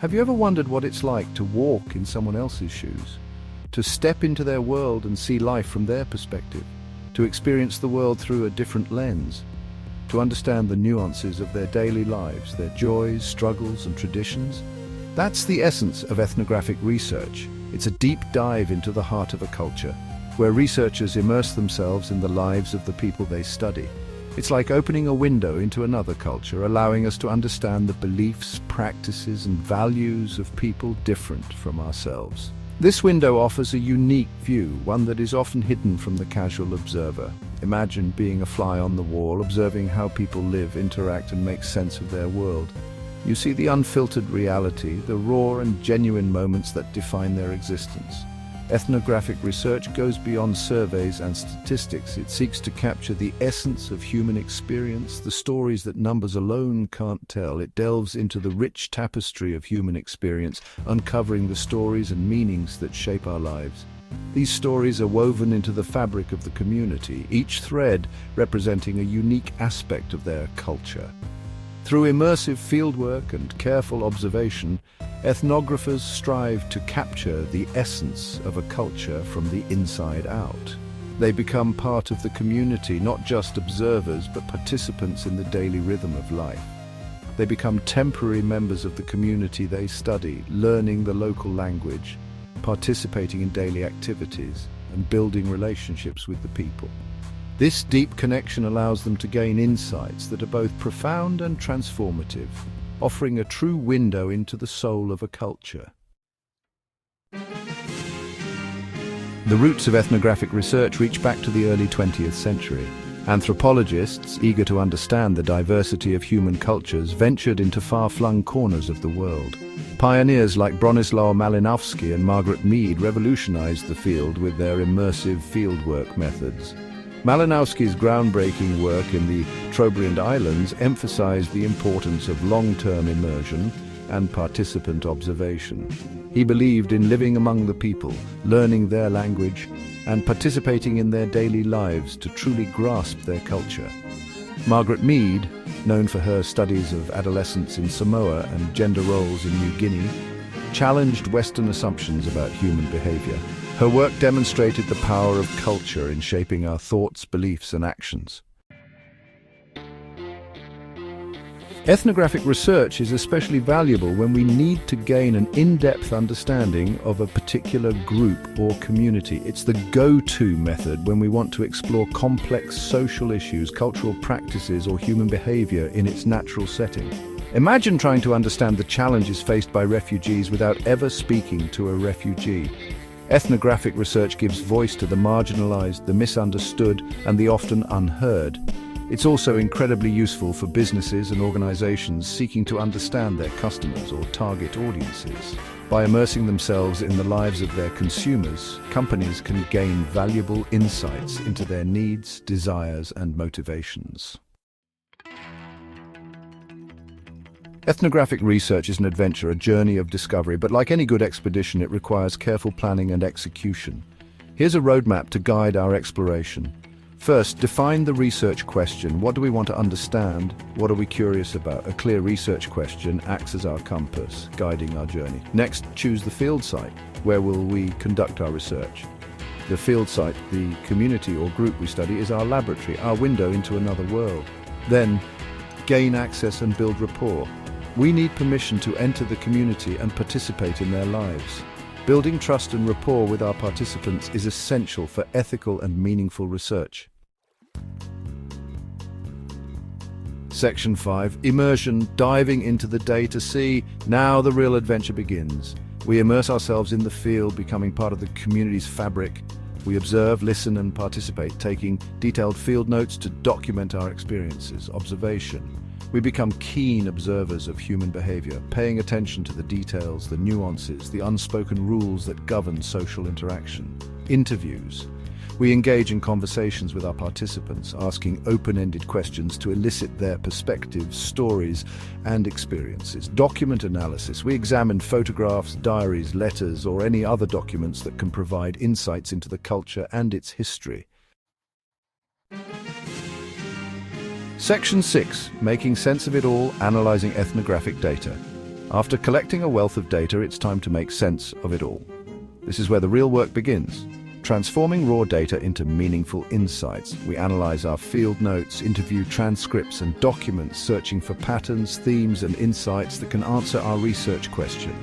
Have you ever wondered what it's like to walk in someone else's shoes? To step into their world and see life from their perspective? To experience the world through a different lens? To understand the nuances of their daily lives, their joys, struggles, and traditions? That's the essence of ethnographic research. It's a deep dive into the heart of a culture, where researchers immerse themselves in the lives of the people they study. It's like opening a window into another culture, allowing us to understand the beliefs, practices, and values of people different from ourselves. This window offers a unique view, one that is often hidden from the casual observer. Imagine being a fly on the wall, observing how people live, interact, and make sense of their world. You see the unfiltered reality, the raw and genuine moments that define their existence. Ethnographic research goes beyond surveys and statistics. It seeks to capture the essence of human experience, the stories that numbers alone can't tell. It delves into the rich tapestry of human experience, uncovering the stories and meanings that shape our lives. These stories are woven into the fabric of the community, each thread representing a unique aspect of their culture. Through immersive fieldwork and careful observation, ethnographers strive to capture the essence of a culture from the inside out. They become part of the community, not just observers, but participants in the daily rhythm of life. They become temporary members of the community they study, learning the local language, participating in daily activities, and building relationships with the people. This deep connection allows them to gain insights that are both profound and transformative, offering a true window into the soul of a culture. The roots of ethnographic research reach back to the early 20th century. Anthropologists, eager to understand the diversity of human cultures, ventured into far-flung corners of the world. Pioneers like Bronislaw Malinowski and Margaret Mead revolutionized the field with their immersive fieldwork methods. Malinowski's groundbreaking work in the Trobriand Islands emphasized the importance of long-term immersion and participant observation. He believed in living among the people, learning their language, and participating in their daily lives to truly grasp their culture. Margaret Mead, known for her studies of adolescence in Samoa and gender roles in New Guinea, challenged Western assumptions about human behavior. Her work demonstrated the power of culture in shaping our thoughts, beliefs, and actions. Ethnographic research is especially valuable when we need to gain an in-depth understanding of a particular group or community. It's the go-to method when we want to explore complex social issues, cultural practices, or human behavior in its natural setting. Imagine trying to understand the challenges faced by refugees without ever speaking to a refugee. Ethnographic research gives voice to the marginalized, the misunderstood, and the often unheard. It's also incredibly useful for businesses and organizations seeking to understand their customers or target audiences. By immersing themselves in the lives of their consumers, companies can gain valuable insights into their needs, desires, and motivations. Ethnographic research is an adventure, a journey of discovery, but like any good expedition, it requires careful planning and execution. Here's a roadmap to guide our exploration. First, define the research question. What do we want to understand? What are we curious about? A clear research question acts as our compass, guiding our journey. Next, choose the field site. Where will we conduct our research? The field site, the community or group we study, is our laboratory, our window into another world. Then, gain access and build rapport. We need permission to enter the community and participate in their lives. Building trust and rapport with our participants is essential for ethical and meaningful research. Section 5. Immersion, diving into the day to see. Now the real adventure begins. We immerse ourselves in the field, becoming part of the community's fabric. We observe, listen, and participate, taking detailed field notes to document our experiences. Observation. We become keen observers of human behavior, paying attention to the details, the nuances, the unspoken rules that govern social interaction. Interviews. We engage in conversations with our participants, asking open-ended questions to elicit their perspectives, stories, and experiences. Document analysis. We examine photographs, diaries, letters, or any other documents that can provide insights into the culture and its history. Section 6. Making sense of it all, analyzing ethnographic data. After collecting a wealth of data, it's time to make sense of it all. This is where the real work begins. Transforming raw data into meaningful insights. We analyze our field notes, interview transcripts and documents, searching for patterns, themes and insights that can answer our research question.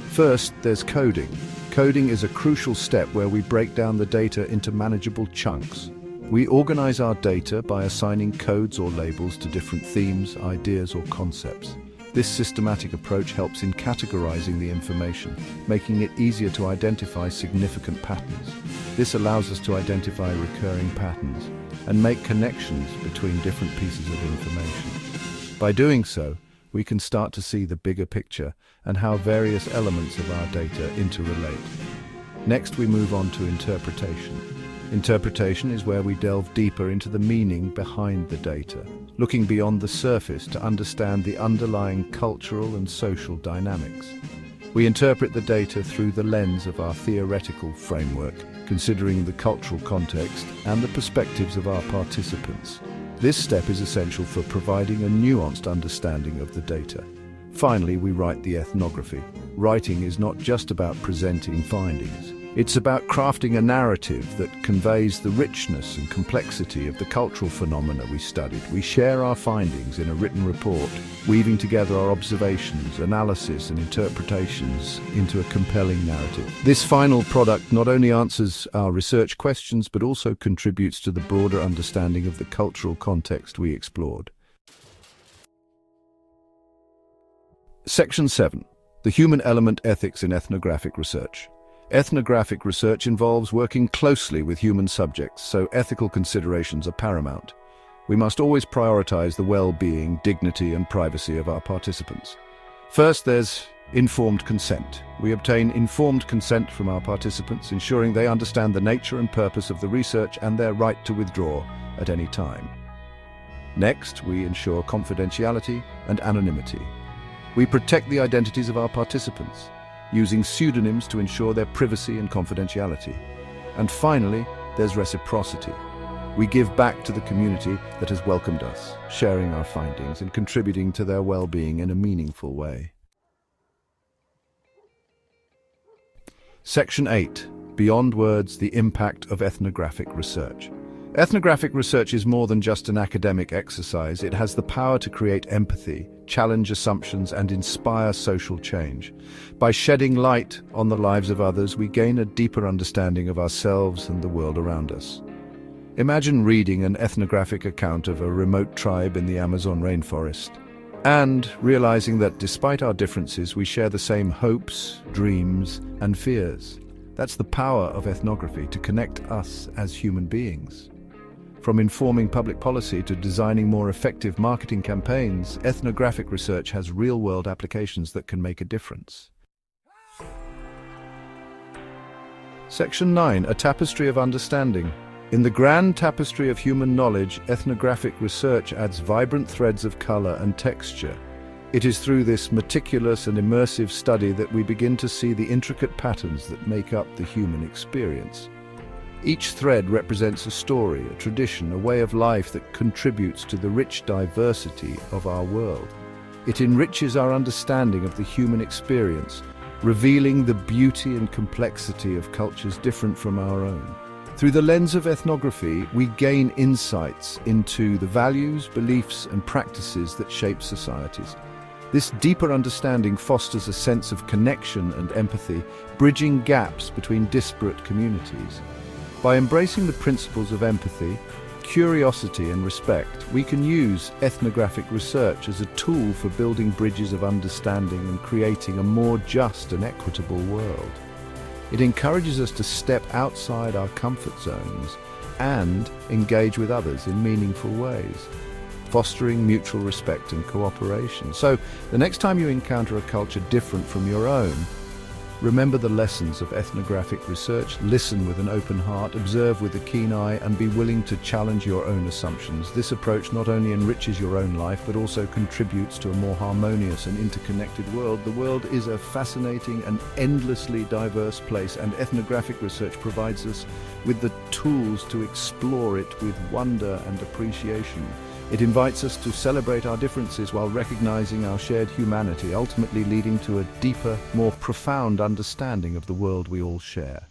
First, there's coding. Coding is a crucial step where we break down the data into manageable chunks. We organize our data by assigning codes or labels to different themes, ideas or concepts. This systematic approach helps in categorizing the information, making it easier to identify significant patterns. This allows us to identify recurring patterns and make connections between different pieces of information. By doing so, we can start to see the bigger picture and how various elements of our data interrelate. Next, we move on to interpretation. Interpretation is where we delve deeper into the meaning behind the data, looking beyond the surface to understand the underlying cultural and social dynamics. We interpret the data through the lens of our theoretical framework, considering the cultural context and the perspectives of our participants. This step is essential for providing a nuanced understanding of the data. Finally, we write the ethnography. Writing is not just about presenting findings. It's about crafting a narrative that conveys the richness and complexity of the cultural phenomena we studied. We share our findings in a written report, weaving together our observations, analysis and interpretations into a compelling narrative. This final product not only answers our research questions, but also contributes to the broader understanding of the cultural context we explored. Section 7. The Human Element: Ethics in Ethnographic Research. Ethnographic research involves working closely with human subjects, so ethical considerations are paramount. We must always prioritize the well-being, dignity and privacy of our participants. First, there's informed consent. We obtain informed consent from our participants, ensuring they understand the nature and purpose of the research and their right to withdraw at any time. Next, we ensure confidentiality and anonymity. We protect the identities of our participants, using pseudonyms to ensure their privacy and confidentiality. And finally, there's reciprocity. We give back to the community that has welcomed us, sharing our findings and contributing to their well-being in a meaningful way. Section 8. Beyond Words: The Impact of Ethnographic Research. Ethnographic research is more than just an academic exercise. It has the power to create empathy, challenge assumptions, and inspire social change. By shedding light on the lives of others, we gain a deeper understanding of ourselves and the world around us. Imagine reading an ethnographic account of a remote tribe in the Amazon rainforest, and realizing that despite our differences, we share the same hopes, dreams, and fears. That's the power of ethnography, to connect us as human beings. From informing public policy to designing more effective marketing campaigns, ethnographic research has real-world applications that can make a difference. Section 9. A Tapestry of Understanding. In the grand tapestry of human knowledge, ethnographic research adds vibrant threads of color and texture. It is through this meticulous and immersive study that we begin to see the intricate patterns that make up the human experience. Each thread represents a story, a tradition, a way of life that contributes to the rich diversity of our world. It enriches our understanding of the human experience, revealing the beauty and complexity of cultures different from our own. Through the lens of ethnography, we gain insights into the values, beliefs, and practices that shape societies. This deeper understanding fosters a sense of connection and empathy, bridging gaps between disparate communities. By embracing the principles of empathy, curiosity, and respect, we can use ethnographic research as a tool for building bridges of understanding and creating a more just and equitable world. It encourages us to step outside our comfort zones and engage with others in meaningful ways, fostering mutual respect and cooperation. So, the next time you encounter a culture different from your own, remember the lessons of ethnographic research, listen with an open heart, observe with a keen eye, and be willing to challenge your own assumptions. This approach not only enriches your own life, but also contributes to a more harmonious and interconnected world. The world is a fascinating and endlessly diverse place, and ethnographic research provides us with the tools to explore it with wonder and appreciation. It invites us to celebrate our differences while recognizing our shared humanity, ultimately leading to a deeper, more profound understanding of the world we all share.